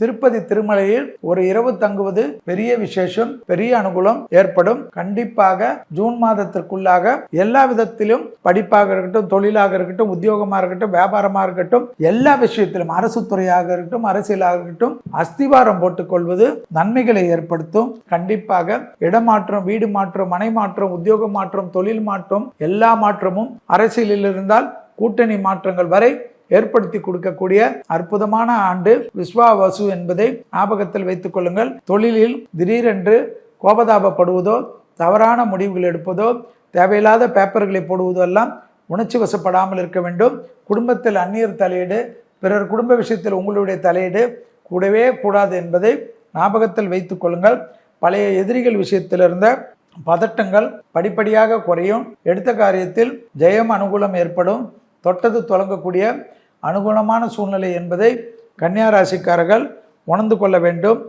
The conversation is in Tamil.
திருப்பதி திருமலையில் ஒரு இரவு தங்குவது பெரிய விசேஷம், பெரிய அனுகூலம் ஏற்படும். கண்டிப்பாக ஜூன் மாதத்திற்குள்ளாக எல்லா விதத்திலும், படிப்பாக இருக்கட்டும், தொழிலாக இருக்கட்டும், உத்தியோகமாக இருக்கட்டும், வியாபாரமாக இருக்கட்டும், எல்லா விஷயத்திலும், அரசு துறையாக இருக்கட்டும், அரசியலாக இருக்கட்டும், அஸ்திவாரம் போட்டுக்கொள்வது நன்மைகளை ஏற்படுத்தும். கண்டிப்பாக இடமாற்றம், வீடு மாற்றம், மனை மாற்றம், உத்தியோக மாற்றம், தொழில் மாற்றம், எல்லா மாற்றமும் அரசியலில் இருந்தால் கூட்டணி மாற்றங்கள் வரை ஏற்படுத்தி கொடுக்கக்கூடிய அற்புதமான ஆண்டு விஸ்வாவசு என்பதை ஞாபகத்தில் வைத்துக் கொள்ளுங்கள். தொழிலில் திடீரென்று கோபதாபப்படுவதோ, தவறான முடிவுகள் எடுப்பதோ, தேவையில்லாத பேப்பர்களை போடுவதோ எல்லாம் உணர்ச்சி வசப்படாமல் இருக்க வேண்டும். குடும்பத்தில் அந்நியர் தலையீடு, பிறர் குடும்ப விஷயத்தில் உங்களுடைய தலையீடு கூடவே கூடாது என்பதை ஞாபகத்தில் வைத்துக் கொள்ளுங்கள். பழைய எதிரிகள் விஷயத்தில் இருந்த பதட்டங்கள் படிப்படியாக குறையும். எடுத்த காரியத்தில் ஜெயம், அனுகூலம் ஏற்படும். தொட்டது தொடங்கக்கூடிய அனுகூலமான சூழ்நிலை என்பதை கன்னியா ராசிக்காரர்கள் உணர்ந்து கொள்ள வேண்டும்.